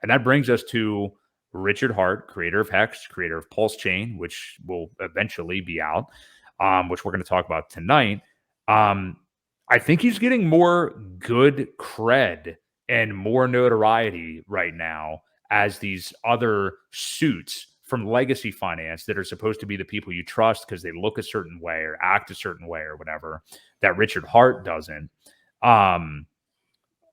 And that brings us to Richard Hart, creator of HEX, creator of Pulsechain, which will eventually be out, which we're going to talk about tonight. I think he's getting more good cred and more notoriety right now as these other suits from legacy finance that are supposed to be the people you trust because they look a certain way or act a certain way or whatever, that Richard Hart doesn't.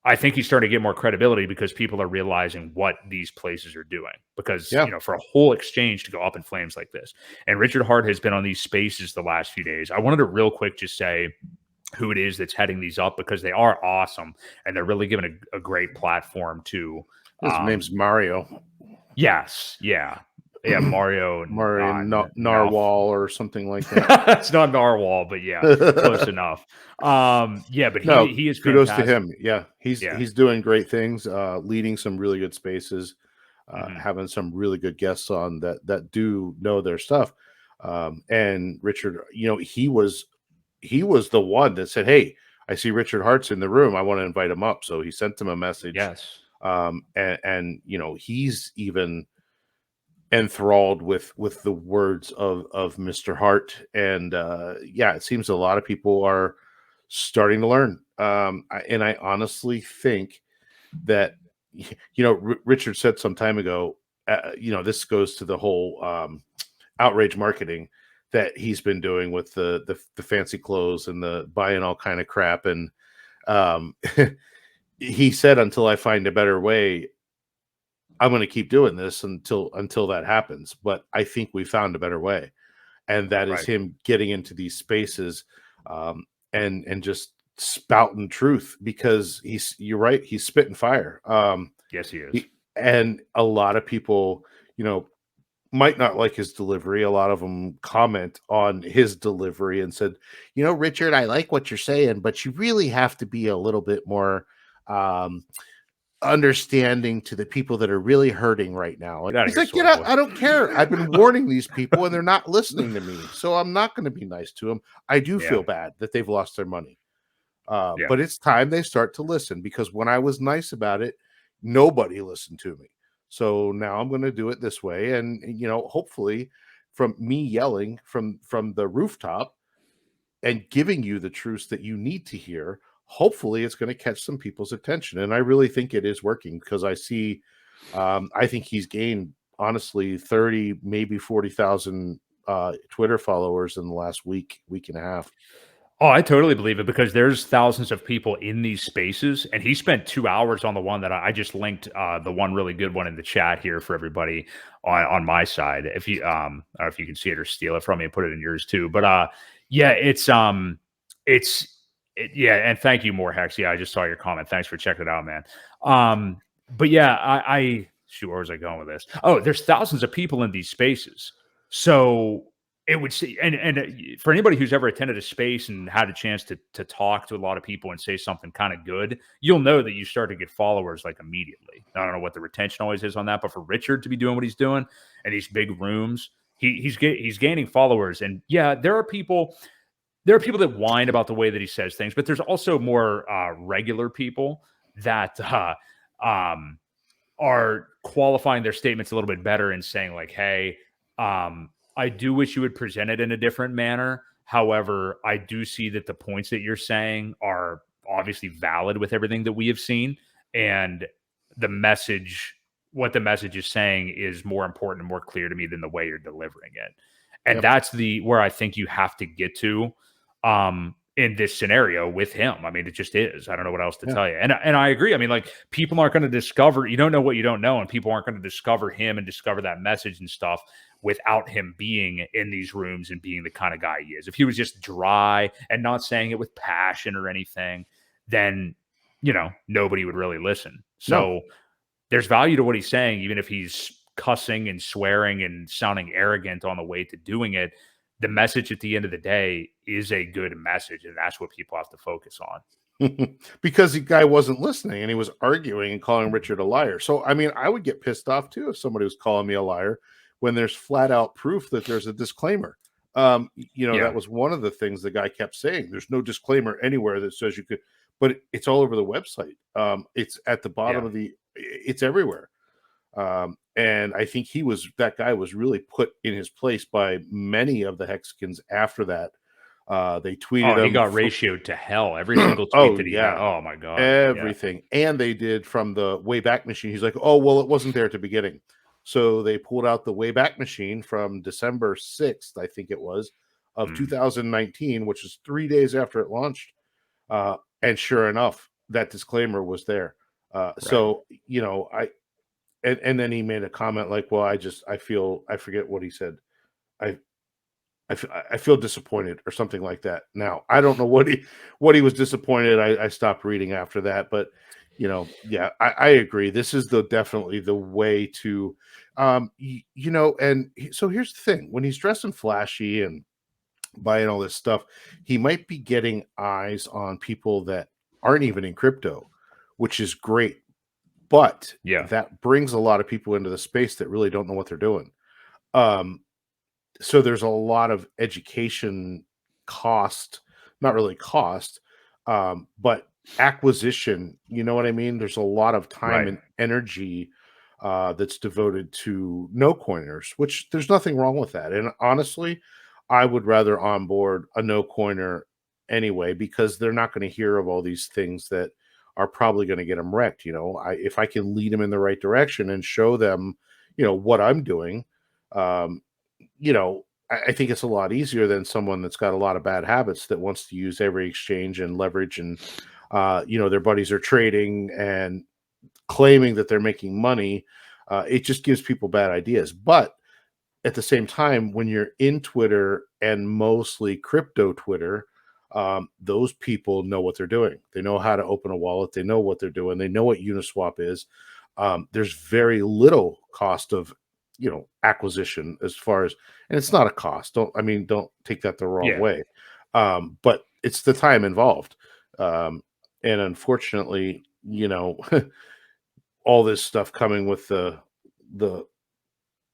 I think he's starting to get more credibility because people are realizing what these places are doing. Because, for a whole exchange to go up in flames like this. And Richard Hart has been on these spaces the last few days. I wanted to real quick just say who it is that's heading these up because they are awesome and they're really giving a great platform to. His name's Mario. Yes. Yeah. Yeah, Mario Narwhal or something like that. It's not Narwhal, but yeah, close enough. But he is kudos fantastic. to him. Yeah, he's doing great things, leading some really good spaces, having some really good guests on that do know their stuff. And Richard, he was the one that said, "Hey, I see Richard Hart's in the room. I want to invite him up." So he sent him a message. Yes. And he's even enthralled with the words of Mr. Hart, and it seems a lot of people are starting to learn. And I honestly think that Richard said some time ago, this goes to the whole outrage marketing that he's been doing with the fancy clothes and the buying all kind of crap, and he said, until I find a better way, I'm going to keep doing this until that happens. But I think we found a better way. And that is him getting into these spaces and just spouting truth, because you're right. He's spitting fire. Yes, he is. And a lot of people, might not like his delivery. A lot of them comment on his delivery and said, Richard, I like what you're saying, but you really have to be a little bit more understanding to the people that are really hurting right now. He's like, get out. I don't care. I've been warning these people and they're not listening to me. So I'm not going to be nice to them. I do feel bad that they've lost their money. But it's time they start to listen, because when I was nice about it, nobody listened to me. So now I'm going to do it this way. And, hopefully from me yelling from the rooftop and giving you the truths that you need to hear, hopefully it's going to catch some people's attention. And I really think it is working, because I see, I think he's gained, honestly, 30, maybe 40,000 Twitter followers in the last week and a half. Oh, I totally believe it, because there's thousands of people in these spaces, and he spent 2 hours on the one that I just linked, the one really good one in the chat here for everybody on my side. If you, I don't know if you can see it or steal it from me and put it in yours too. But it's and thank you, more Hex. Yeah, I just saw your comment. Thanks for checking it out, man. But yeah, I shoot, where was I going with this? Oh, there's thousands of people in these spaces, so. It would see, and for anybody who's ever attended a space and had a chance to talk to a lot of people and say something kind of good, you'll know that you start to get followers like immediately. I don't know what the retention always is on that, but for Richard to be doing what he's doing in these big rooms, he's gaining followers. And yeah, there are people that whine about the way that he says things, but there's also more regular people that are qualifying their statements a little bit better and saying like, hey, I do wish you would present it in a different manner. However, I do see that the points that you're saying are obviously valid with everything that we have seen. And what the message is saying is more important and more clear to me than the way you're delivering it. And that's where I think you have to get to in this scenario with him. I mean, it just is. I don't know what else to tell you. And I agree. I mean, like, people aren't going to discover, you don't know what you don't know, and people aren't going to discover him and discover that message and stuff without him being in these rooms and being the kind of guy he is. If he was just dry and not saying it with passion or anything, then, nobody would really listen. So there's value to what he's saying, even if he's cussing and swearing and sounding arrogant on the way to doing it. The message at the end of the day is a good message, and that's what people have to focus on. Because the guy wasn't listening, and he was arguing and calling Richard a liar. So, I mean, I would get pissed off too if somebody was calling me a liar when there's flat out proof that there's a disclaimer. That was one of the things the guy kept saying. There's no disclaimer anywhere that says you could, but it's all over the website. It's at the bottom of it's everywhere. And I think that guy was really put in his place by many of the Hexicans after that. They tweeted he him. got ratioed to hell. Every single tweet that he had. Oh my God. Everything. Yeah. And they did from the Wayback Machine. He's like, oh, well, it wasn't there at the beginning. So they pulled out the Wayback Machine from December 6th, I think it was, of 2019, which is 3 days after it launched. And sure enough, that disclaimer was there. So, you know, and then he made a comment like, well, I forget what he said. I feel disappointed or something like that. Now, I don't know what he was disappointed. I stopped reading after that, but you know, yeah, I agree. This is definitely the way to, you know, and so here's the thing: when he's dressing flashy and buying all this stuff, he might be getting eyes on people that aren't even in crypto, which is great. But that brings a lot of people into the space that really don't know what they're doing. So there's a lot of education cost, not really cost, but acquisition. You know what I mean? There's a lot of time and energy that's devoted to no coiners, which there's nothing wrong with that. And honestly, I would rather onboard a no coiner anyway, because they're not going to hear of all these things that are probably going to get them wrecked. You know, if I can lead them in the right direction and show them, you know, what I'm doing, you know, I think it's a lot easier than someone that's got a lot of bad habits that wants to use every exchange and leverage and, you know, their buddies are trading and claiming that they're making money. It just gives people bad ideas. But at the same time, when you're in Twitter and mostly crypto Twitter, those people know what they're doing. They know how to open a wallet. They know what they're doing. They know what Uniswap is. There's very little cost of, you know, acquisition as far as, and it's not a cost. Don't take that the wrong way. But it's the time involved. And unfortunately, you know, all this stuff coming with the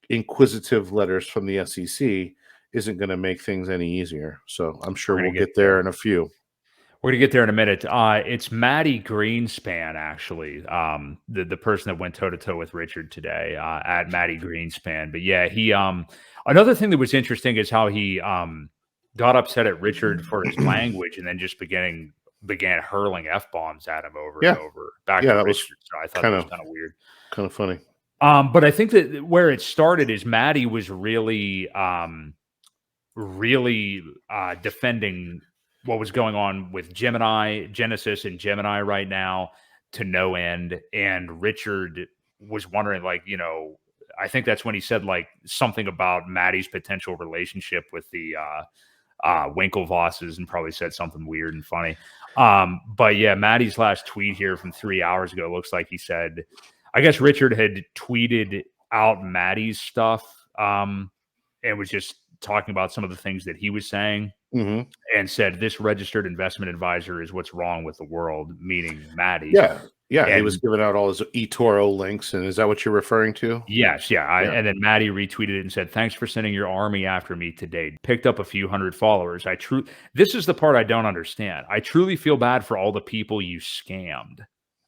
inquisitive letters from the SEC isn't going to make things any easier. So I'm sure we'll get there in a few. We're going to get there in a minute. It's Maddie Greenspan, actually, the person that went toe-to-toe with Richard today, at Maddie Greenspan. But yeah, he another thing that was interesting is how he got upset at Richard for his language and then just began hurling F-bombs at him over and over. Back to that Richard. So I thought that was kind of weird. Kind of funny. But I think that where it started is Maddie was really defending what was going on with Genesis and Gemini right now to no end. And Richard was wondering, like, you know, I think that's when he said like something about Maddie's potential relationship with the Winklevosses and probably said something weird and funny. But yeah, Maddie's last tweet here from 3 hours ago looks like he said, I guess Richard had tweeted out Maddie's stuff and was just talking about some of the things that he was saying. And said this registered investment advisor is what's wrong with the world, meaning Maddie. Yeah. And he was giving out all his eToro links. And is that what you're referring to? Yes. And then Maddie retweeted it and said, thanks for sending your army after me today. Picked up a few hundred followers. This is the part I don't understand. I truly feel bad for all the people you scammed.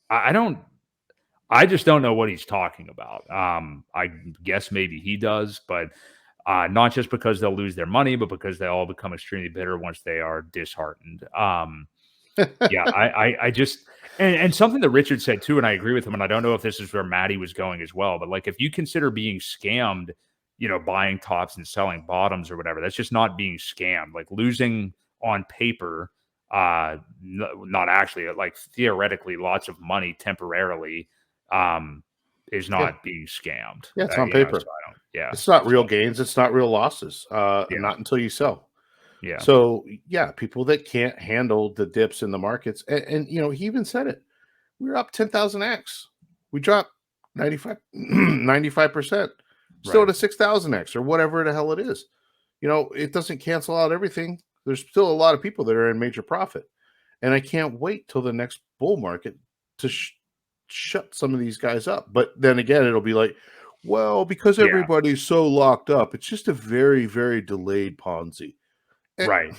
I just don't know what he's talking about. I guess maybe he does, but not just because they'll lose their money, but because they all become extremely bitter once they are disheartened. Yeah, I just, and something that Richard said too, and I agree with him, and I don't know if this is where Maddie was going as well, but like, if you consider being scammed, you know, buying tops and selling bottoms or whatever, that's just not being scammed. Like losing on paper, not actually, like theoretically lots of money temporarily, is not being scammed. Yeah, it's on paper. It's not real gains. It's not real losses. Not until you sell. Yeah. So yeah, people that can't handle the dips in the markets, and you know, he even said it. We're up 10,000x. We dropped 95%. Still at a 6,000x or whatever the hell it is. You know, it doesn't cancel out everything. There's still a lot of people that are in major profit, and I can't wait till the next bull market to shut some of these guys up. But then again, it'll be like, well, because everybody's so locked up, it's just a very, very delayed Ponzi. Right.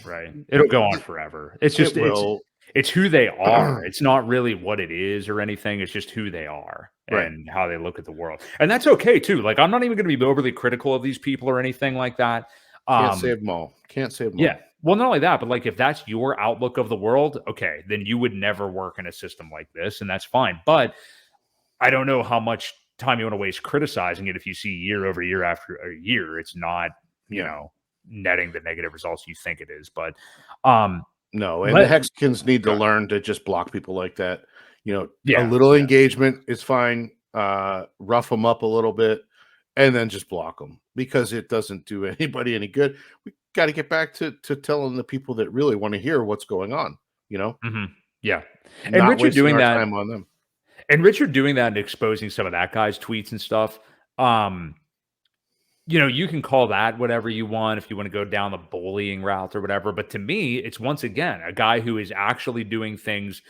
It'll go on forever. It's just it's who they are. It's not really what it is or anything. It's just who they are. and how they look at the world. And that's okay too. Like, I'm not even going to be overly critical of these people or anything like that. Can't save them all. Can't save them all. Well, not only that, but like, if that's your outlook of the world, okay, then you would never work in a system like this, and that's fine. But I don't know how much time you want to waste criticizing it if you see year over year after a year, it's not, you know, netting the negative results you think it is. But no, and the Hexkins need to learn to just block people like that. You know, a little engagement is fine. Rough them up a little bit, and then just block them, because it doesn't do anybody any good. We got to get back to telling the people that really want to hear what's going on. You know, and Richard doing that time on them, and Richard doing that and exposing some of that guy's tweets and stuff. You know, you can call that whatever you want if you want to go down the bullying route or whatever. But to me, it's once again a guy who is actually doing things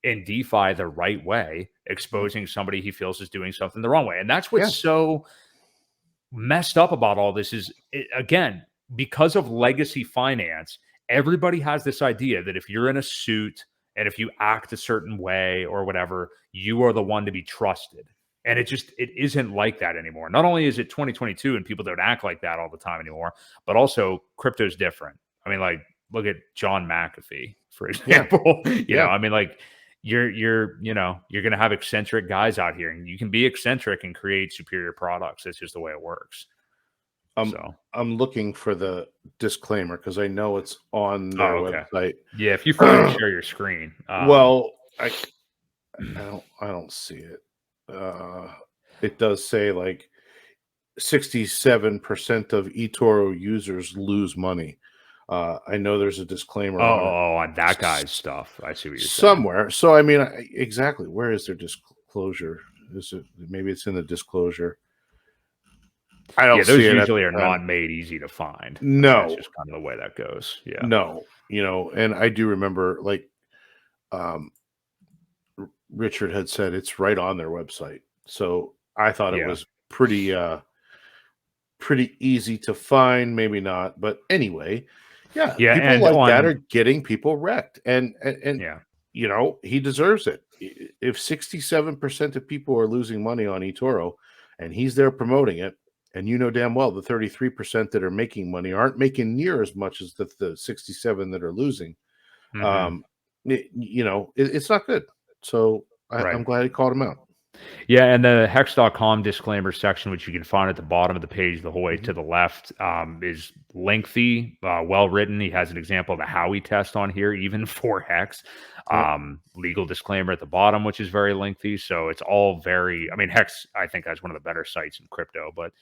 in DeFi the right way, exposing somebody he feels is doing something the wrong way. And that's what's so messed up about all this is, again, because of legacy finance, everybody has this idea that if you're in a suit and if you act a certain way or whatever, you are the one to be trusted. And it isn't like that anymore. Not only is it 2022 and people don't act like that all the time anymore, but also crypto's different. I mean, like, look at John McAfee, for example. You know, I mean, like, you're going to have eccentric guys out here, and you can be eccentric and create superior products. That's just the way it works. I'm looking for the disclaimer because I know it's on their website. Yeah, if you find it, share your screen. Well, I don't see it. It does say like 67% of eToro users lose money. I know there's a disclaimer. On that guy's stuff. I see what you're somewhere. So I mean, exactly. Where is their disclosure? Is it maybe it's in the disclosure? I don't. Those usually are not made easy to find. No, that's just kind of the way that goes. Yeah. No, you know, and I do remember like, Richard had said it's right on their website. So I thought it was pretty easy to find. Maybe not, but anyway. People and like that are getting people wrecked, and you know, he deserves it. If 67% of people are losing money on eToro, and he's there promoting it, and you know damn well the 33% that are making money aren't making near as much as the 67 that are losing. You know, it's not good. So I'm glad he called him out. Yeah, and the hex.com disclaimer section, which you can find at the bottom of the page, the whole way to the left, is lengthy, well written. He has an example of a Howey test on here, even for Hex. Legal disclaimer at the bottom, which is very lengthy. So it's all very, I mean, Hex, I think, has one of the better sites in crypto. But